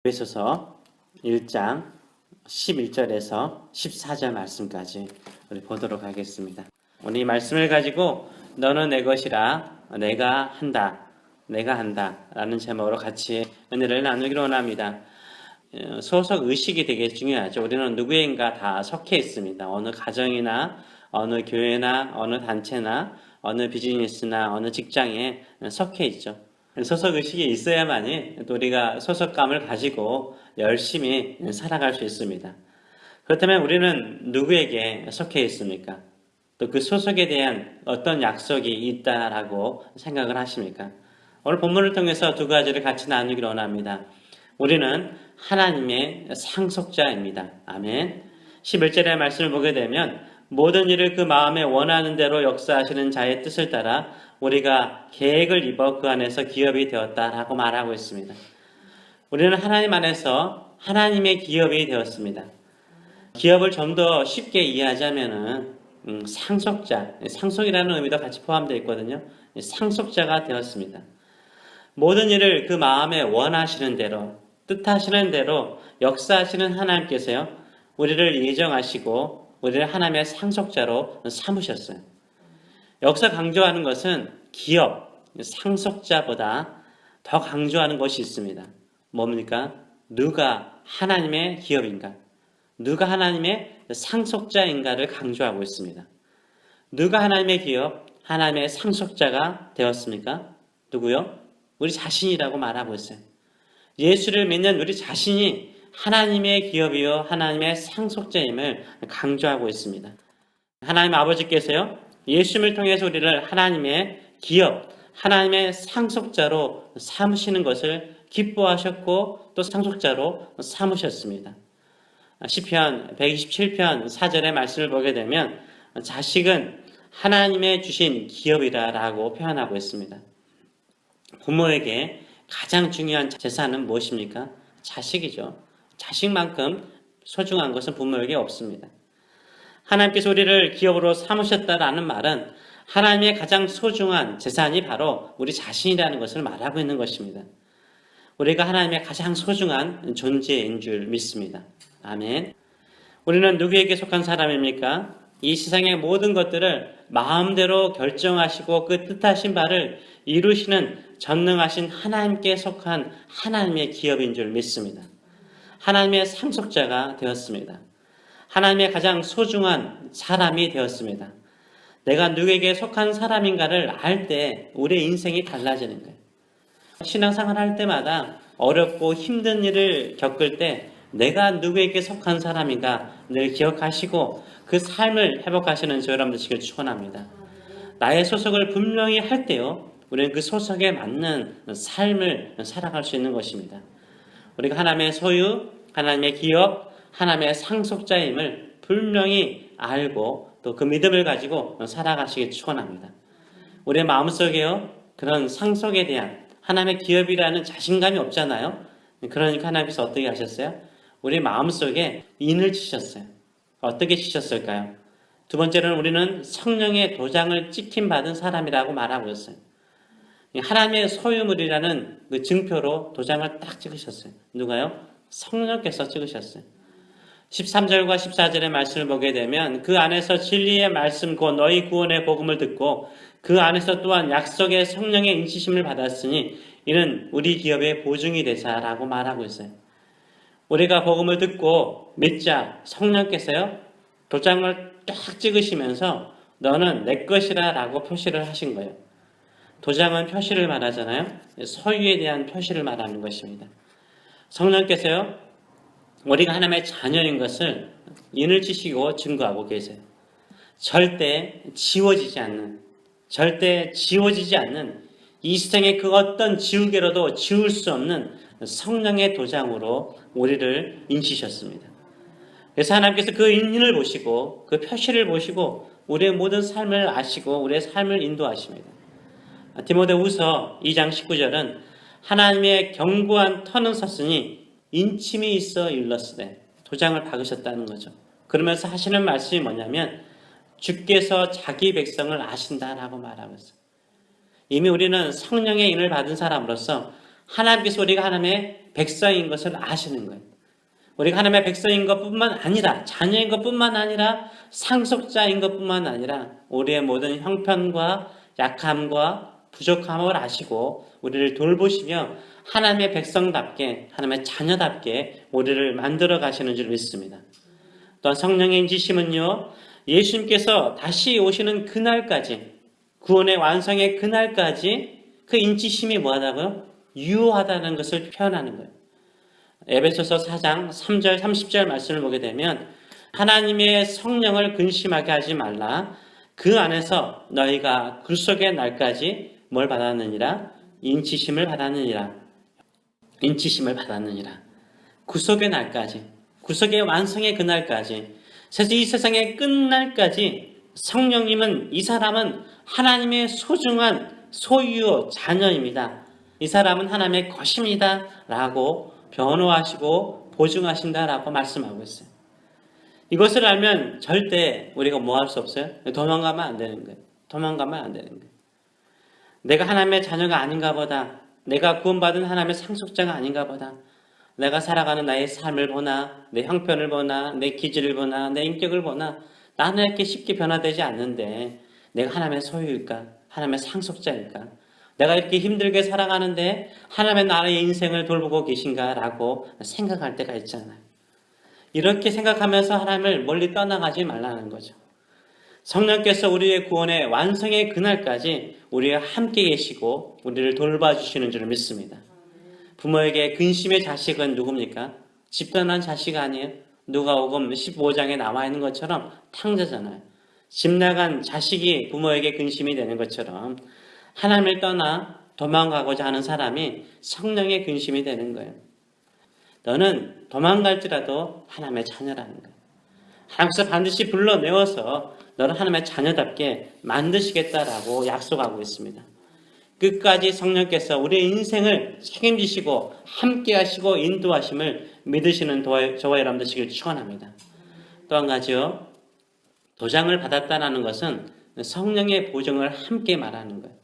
에베소서 1장 11절에서 14절 말씀까지 우리 보도록 하겠습니다. 오늘 이 말씀을 가지고 너는 내 것이라 내가 한다 라는 제목으로 같이 은혜를 나누기로 원합니다. 소속 의식이 되게 중요하죠. 우리는 누구인가 다 속해 있습니다. 어느 가정이나 어느 교회나 어느 단체나 어느 비즈니스나 어느 직장에 속해 있죠. 소속 의식이 있어야만이 또 우리가 소속감을 가지고 열심히 살아갈 수 있습니다. 그렇다면 우리는 누구에게 속해 있습니까? 또 그 소속에 대한 어떤 약속이 있다라고 생각을 하십니까? 오늘 본문을 통해서 두 가지를 같이 나누기로 원합니다. 우리는 하나님의 상속자입니다. 아멘. 11절의 말씀을 보게 되면 모든 일을 그 마음에 원하는 대로 역사하시는 자의 뜻을 따라 우리가 계획을 입어 그 안에서 기업이 되었다라고 말하고 있습니다. 우리는 하나님 안에서 하나님의 기업이 되었습니다. 기업을 좀 더 쉽게 이해하자면은 상속자, 상속이라는 의미도 같이 포함되어 있거든요. 상속자가 되었습니다. 모든 일을 그 마음에 원하시는 대로, 뜻하시는 대로 역사하시는 하나님께서요, 우리를 예정하시고 우리를 하나님의 상속자로 삼으셨어요. 여기서 강조하는 것은 기업, 상속자보다 더 강조하는 것이 있습니다. 뭡니까? 누가 하나님의 기업인가? 누가 하나님의 상속자인가를 강조하고 있습니다. 누가 하나님의 기업, 하나님의 상속자가 되었습니까? 누구요? 우리 자신이라고 말하고 있어요. 예수를 믿는 우리 자신이 하나님의 기업이요 하나님의 상속자임을 강조하고 있습니다. 하나님 아버지께서요, 예수님을 통해서 우리를 하나님의 기업, 하나님의 상속자로 삼으시는 것을 기뻐하셨고 또 상속자로 삼으셨습니다. 시편 127편 4절의 말씀을 보게 되면 자식은 하나님의 주신 기업이라고 표현하고 있습니다. 부모에게 가장 중요한 재산은 무엇입니까? 자식이죠. 자식만큼 소중한 것은 부모에게 없습니다. 하나님께서 우리를 기업으로 삼으셨다라는 말은 하나님의 가장 소중한 재산이 바로 우리 자신이라는 것을 말하고 있는 것입니다. 우리가 하나님의 가장 소중한 존재인 줄 믿습니다. 아멘. 우리는 누구에게 속한 사람입니까? 이 세상의 모든 것들을 마음대로 결정하시고 그 뜻하신 바를 이루시는 전능하신 하나님께 속한 하나님의 기업인 줄 믿습니다. 하나님의 상속자가 되었습니다. 하나님의 가장 소중한 사람이 되었습니다. 내가 누구에게 속한 사람인가를 알 때 우리의 인생이 달라지는 거예요. 신앙생활 할 때마다 어렵고 힘든 일을 겪을 때 내가 누구에게 속한 사람인가 늘 기억하시고 그 삶을 회복하시는 저 여러분들 되시길 축원합니다. 나의 소속을 분명히 할 때요, 우리는 그 소속에 맞는 삶을 살아갈 수 있는 것입니다. 우리가 하나님의 소유, 하나님의 기업, 하나님의 상속자임을 분명히 알고 또 그 믿음을 가지고 살아가시길 축원합니다. 우리의 마음속에요, 그런 상속에 대한 하나님의 기업이라는 자신감이 없잖아요. 그러니까 하나님께서 어떻게 하셨어요? 우리 마음속에 인을 치셨어요. 어떻게 치셨을까요? 두 번째로는 우리는 성령의 도장을 찍힘 받은 사람이라고 말하고 있어요. 하나님의 소유물이라는 그 증표로 도장을 딱 찍으셨어요. 누가요? 성령께서 찍으셨어요. 13절과 14절의 말씀을 보게 되면 그 안에서 진리의 말씀 곧 너희 구원의 복음을 듣고 그 안에서 또한 약속의 성령의 인치심을 받았으니 이는 우리 기업의 보증이 되사라고 말하고 있어요. 우리가 복음을 듣고 믿자 성령께서요, 도장을 딱 찍으시면서 너는 내 것이라 라고 표시를 하신 거예요. 도장은 표시를 말하잖아요. 소유에 대한 표시를 말하는 것입니다. 성령께서요, 우리가 하나님의 자녀인 것을 인을 치시고 증거하고 계세요. 절대 지워지지 않는 이 세상의 그 어떤 지우개로도 지울 수 없는 성령의 도장으로 우리를 인치셨습니다. 그래서 하나님께서 그 인을 보시고 그 표시를 보시고 우리의 모든 삶을 아시고 우리의 삶을 인도하십니다. 디모데후서 2장 19절은 하나님의 견고한 터는 섰으니 인침이 있어 일렀으되 도장을 박으셨다는 거죠. 그러면서 하시는 말씀이 뭐냐면 주께서 자기 백성을 아신다라고 말하고 있어요. 이미 우리는 성령의 인을 받은 사람으로서 하나님께서 우리가 하나님의 백성인 것을 아시는 거예요. 우리가 하나님의 백성인 것뿐만 아니라, 자녀인 것뿐만 아니라, 상속자인 것뿐만 아니라 우리의 모든 형편과 약함과 부족함을 아시고 우리를 돌보시며 하나님의 백성답게, 하나님의 자녀답게 우리를 만들어 가시는 줄 믿습니다. 또한 성령의 인치심은요, 예수님께서 다시 오시는 그날까지, 구원의 완성의 그날까지 그 인치심이 뭐하다고요? 유효하다는 것을 표현하는 거예요. 에베소서 4장 3절 30절 말씀을 보게 되면 하나님의 성령을 근심하게 하지 말라. 그 안에서 너희가 구속의 날까지 뭘 받았느니라? 인치심을 받았느니라. 인치심을 받았느니라. 구속의 날까지, 구속의 완성의 그날까지, 이 세상의 끝날까지 성령님은, 이 사람은 하나님의 소중한 소유 자녀입니다. 이 사람은 하나님의 것입니다 라고 변호하시고 보증하신다라고 말씀하고 있어요. 이것을 알면 절대 우리가 뭐 할 수 없어요? 도망가면 안 되는 거예요. 도망가면 안 되는 거예요. 내가 하나님의 자녀가 아닌가 보다, 내가 구원받은 하나님의 상속자가 아닌가 보다, 내가 살아가는 나의 삶을 보나, 내 형편을 보나, 내 기질을 보나, 내 인격을 보나 나는 이렇게 쉽게 변화되지 않는데 내가 하나님의 소유일까? 하나님의 상속자일까? 내가 이렇게 힘들게 살아가는데 하나님의 나의 인생을 돌보고 계신가라고 생각할 때가 있잖아요. 이렇게 생각하면서 하나님을 멀리 떠나가지 말라는 거죠. 성령께서 우리의 구원의 완성의 그날까지 우리와 함께 계시고 우리를 돌봐주시는 줄 믿습니다. 부모에게 근심의 자식은 누굽니까? 집단한 자식 아니에요? 누가복음 15장에 나와 있는 것처럼 탕자잖아요. 집 나간 자식이 부모에게 근심이 되는 것처럼 하나님을 떠나 도망가고자 하는 사람이 성령의 근심이 되는 거예요. 너는 도망갈지라도 하나님의 자녀라는 거예요. 하나님께서 반드시 불러내어서 너를 하나님의 자녀답게 만드시겠다라고 약속하고 있습니다. 끝까지 성령께서 우리의 인생을 책임지시고 함께 하시고 인도하심을 믿으시는 저와 여러분 되시길 축원합니다. 또 한 가지요. 도장을 받았다는 것은 성령의 보증을 함께 말하는 거예요.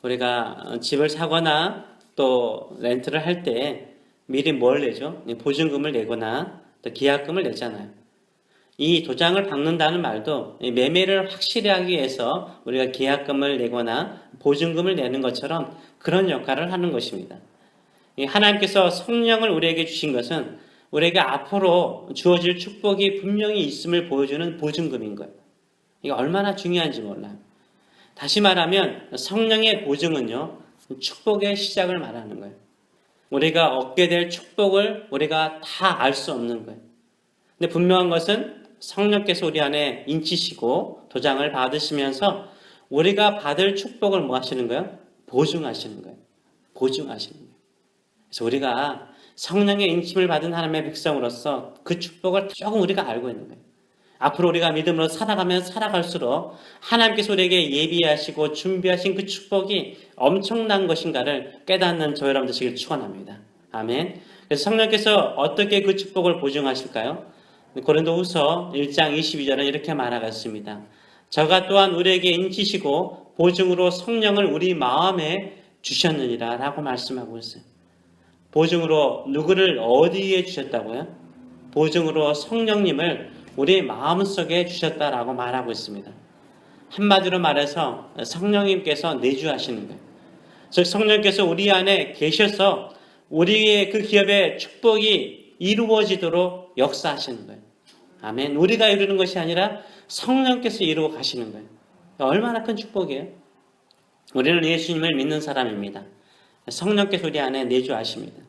우리가 집을 사거나 또 렌트를 할 때 미리 뭘 내죠? 보증금을 내거나 또 계약금을 내잖아요. 이 도장을 박는다는 말도 매매를 확실히 하기 위해서 우리가 계약금을 내거나 보증금을 내는 것처럼 그런 역할을 하는 것입니다. 하나님께서 성령을 우리에게 주신 것은 우리에게 앞으로 주어질 축복이 분명히 있음을 보여주는 보증금인 거예요. 이게 얼마나 중요한지 몰라요. 다시 말하면 성령의 보증은요, 축복의 시작을 말하는 거예요. 우리가 얻게 될 축복을 우리가 다 알 수 없는 거예요. 근데 분명한 것은 성령께서 우리 안에 인치시고 도장을 받으시면서 우리가 받을 축복을 뭐 하시는 거예요? 보증하시는 거예요. 보증하시는 거예요. 그래서 우리가 성령의 인침을 받은 하나님의 백성으로서 그 축복을 조금 우리가 알고 있는 거예요. 앞으로 우리가 믿음으로 살아가면 살아갈수록 하나님께서 우리에게 예비하시고 준비하신 그 축복이 엄청난 것인가를 깨닫는 저 여러분 되시길 축원합니다. 아멘. 그래서 성령께서 어떻게 그 축복을 보증하실까요? 고린도후서 1장 22절은 이렇게 말하겠습니다. 저가 또한 우리에게 인치시고 보증으로 성령을 우리 마음에 주셨느니라 라고 말씀하고 있어요. 보증으로 누구를 어디에 주셨다고요? 보증으로 성령님을 우리 마음속에 주셨다라고 말하고 있습니다. 한마디로 말해서 성령님께서 내주하시는 거예요. 즉 성령께서 우리 안에 계셔서 우리의 그 기업의 축복이 이루어지도록 역사하시는 거예요. 아멘. 우리가 이루는 것이 아니라 성령께서 이루어 가시는 거예요. 얼마나 큰 축복이에요. 우리는 예수님을 믿는 사람입니다. 성령께서 우리 안에 내주하십니다.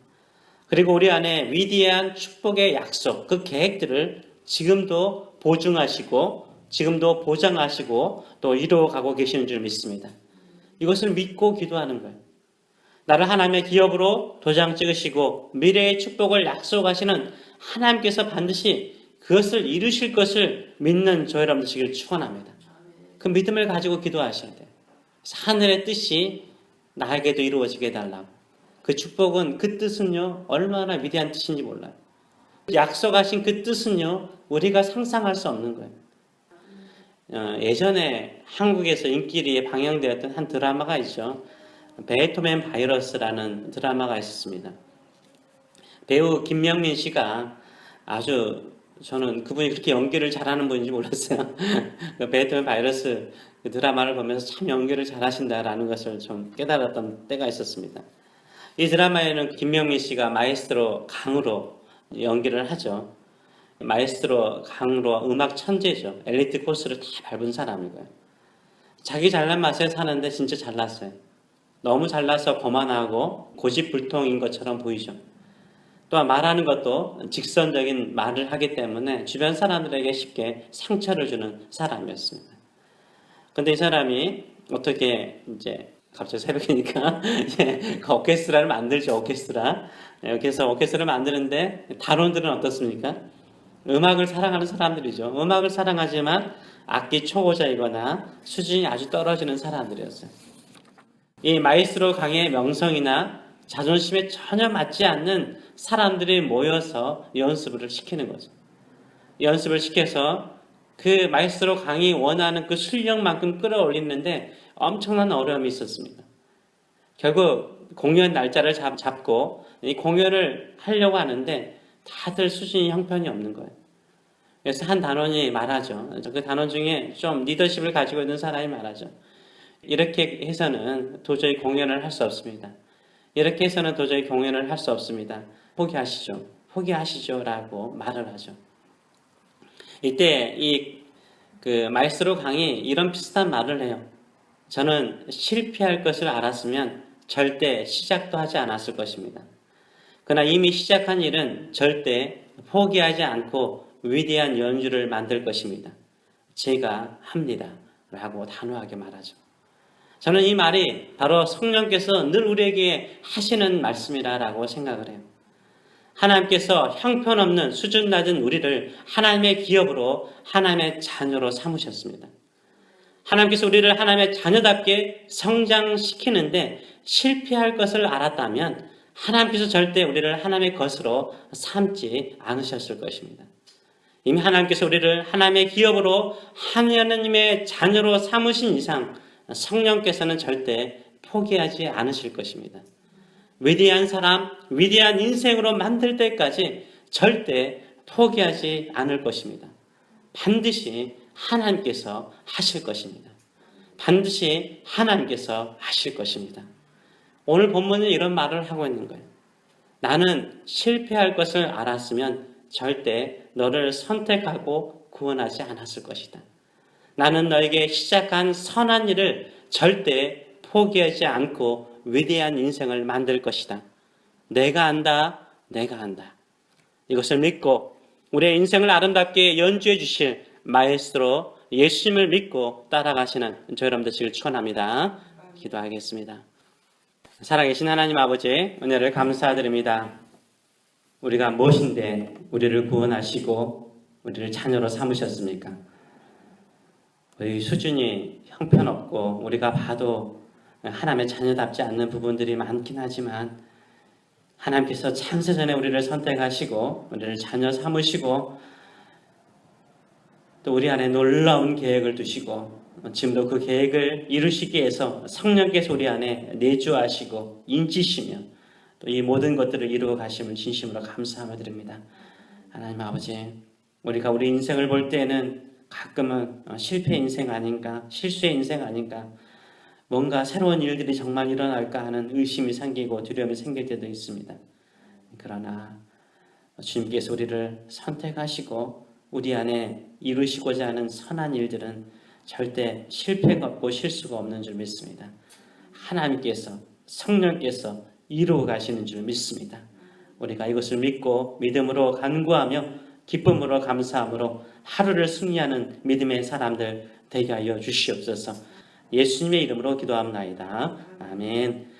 그리고 우리 안에 위대한 축복의 약속, 그 계획들을 지금도 보증하시고 지금도 보장하시고 또 이루어가고 계시는 줄 믿습니다. 이것을 믿고 기도하는 거예요. 나를 하나님의 기업으로 도장 찍으시고 미래의 축복을 약속하시는 하나님께서 반드시 그것을 이루실 것을 믿는 저 여러분 되시길 축원합니다. 그 믿음을 가지고 기도하셔야 돼요. 하늘의 뜻이 나에게도 이루어지게 해달라고. 그 축복은, 그 뜻은요 얼마나 위대한 뜻인지 몰라요. 약속하신 그 뜻은요 우리가 상상할 수 없는 거예요. 예전에 한국에서 인기리에 방영되었던 한 드라마가 있죠. 베토벤 바이러스라는 드라마가 있었습니다. 배우 김명민 씨가 아주 저는 그분이 그렇게 연기를 잘하는 분인지 몰랐어요. 그 베토벤 바이러스 그 드라마를 보면서 참 연기를 잘하신다라는 것을 좀 깨달았던 때가 있었습니다. 이 드라마에는 김명민 씨가 마에스트로 강으로 연기를 하죠. 마에스트로 강으로 음악 천재죠. 엘리트 코스를 다 밟은 사람이고요. 자기 잘난 맛에 사는데 진짜 잘났어요. 너무 잘나서 거만하고 고집불통인 것처럼 보이죠. 또한 말하는 것도 직선적인 말을 하기 때문에 주변 사람들에게 쉽게 상처를 주는 사람이었습니다. 근데 이 사람이 어떻게 이제 갑자기 새벽이니까 그 오케스트라를 만들죠. 오케스트라. 그래서 오케스트라를 만드는데 단원들은 어떻습니까? 음악을 사랑하는 사람들이죠. 음악을 사랑하지만 악기 초보자이거나 수준이 아주 떨어지는 사람들이었어요. 이 마이스트로 강의 명성이나 자존심에 전혀 맞지 않는 사람들이 모여서 연습을 시키는 거죠. 연습을 시켜서 그 마이스트로 강이 원하는 그 실력만큼 끌어올리는데 엄청난 어려움이 있었습니다. 결국 공연 날짜를 잡고 이 공연을 하려고 하는데 다들 수준이 형편이 없는 거예요. 그래서 한 단원이 말하죠. 그 단원 중에 좀 리더십을 가지고 있는 사람이 말하죠. 이렇게 해서는 도저히 공연을 할 수 없습니다. 이렇게 해서는 도저히 공연을 할 수 없습니다. 포기하시죠. 포기하시죠. 라고 말을 하죠. 이때 그 마이스트로 강이 이런 비슷한 말을 해요. 저는 실패할 것을 알았으면 절대 시작도 하지 않았을 것입니다. 그러나 이미 시작한 일은 절대 포기하지 않고 위대한 연주를 만들 것입니다. 제가 합니다. 라고 단호하게 말하죠. 저는 이 말이 바로 성령께서 늘 우리에게 하시는 말씀이라고 생각을 해요. 하나님께서 형편없는 수준 낮은 우리를 하나님의 기업으로 하나님의 자녀로 삼으셨습니다. 하나님께서 우리를 하나님의 자녀답게 성장시키는데 실패할 것을 알았다면 하나님께서 절대 우리를 하나님의 것으로 삼지 않으셨을 것입니다. 이미 하나님께서 우리를 하나님의 기업으로 하나님의 자녀로 삼으신 이상 성령께서는 절대 포기하지 않으실 것입니다. 위대한 사람, 위대한 인생으로 만들 때까지 절대 포기하지 않을 것입니다. 반드시 하나님께서 하실 것입니다. 반드시 하나님께서 하실 것입니다. 오늘 본문은 이런 말을 하고 있는 거예요. 나는 실패할 것을 알았으면 절대 너를 선택하고 구원하지 않았을 것이다. 나는 너에게 시작한 선한 일을 절대 포기하지 않고 위대한 인생을 만들 것이다. 내가 안다. 내가 한다. 이것을 믿고 우리의 인생을 아름답게 연주해 주실 마에스트로 예수님을 믿고 따라가시는 저 여러분들 되시길 축원합니다. 기도하겠습니다. 살아계신 하나님 아버지 은혜를 감사드립니다. 우리가 무엇인데 우리를 구원하시고 우리를 자녀로 삼으셨습니까? 우리 수준이 형편없고 우리가 봐도 하나님의 자녀답지 않는 부분들이 많긴 하지만 하나님께서 창세전에 우리를 선택하시고 우리를 자녀 삼으시고 또 우리 안에 놀라운 계획을 두시고 지금도 그 계획을 이루시기 위해서 성령께서 우리 안에 내주하시고 인치시며 또 이 모든 것들을 이루어 가심을 진심으로 감사함을 드립니다. 하나님 아버지, 우리가 우리 인생을 볼 때는 가끔은 실패 인생 아닌가, 실수의 인생 아닌가, 뭔가 새로운 일들이 정말 일어날까 하는 의심이 생기고 두려움이 생길 때도 있습니다. 그러나 주님께서 우리를 선택하시고 우리 안에 이루시고자 하는 선한 일들은 절대 실패가 없고 실수가 없는 줄 믿습니다. 하나님께서 성령께서 이루어 가시는 줄 믿습니다. 우리가 이것을 믿고 믿음으로 간구하며 기쁨으로 감사함으로 하루를 승리하는 믿음의 사람들 되게 하여 주시옵소서. 예수님의 이름으로 기도합나이다. 아멘.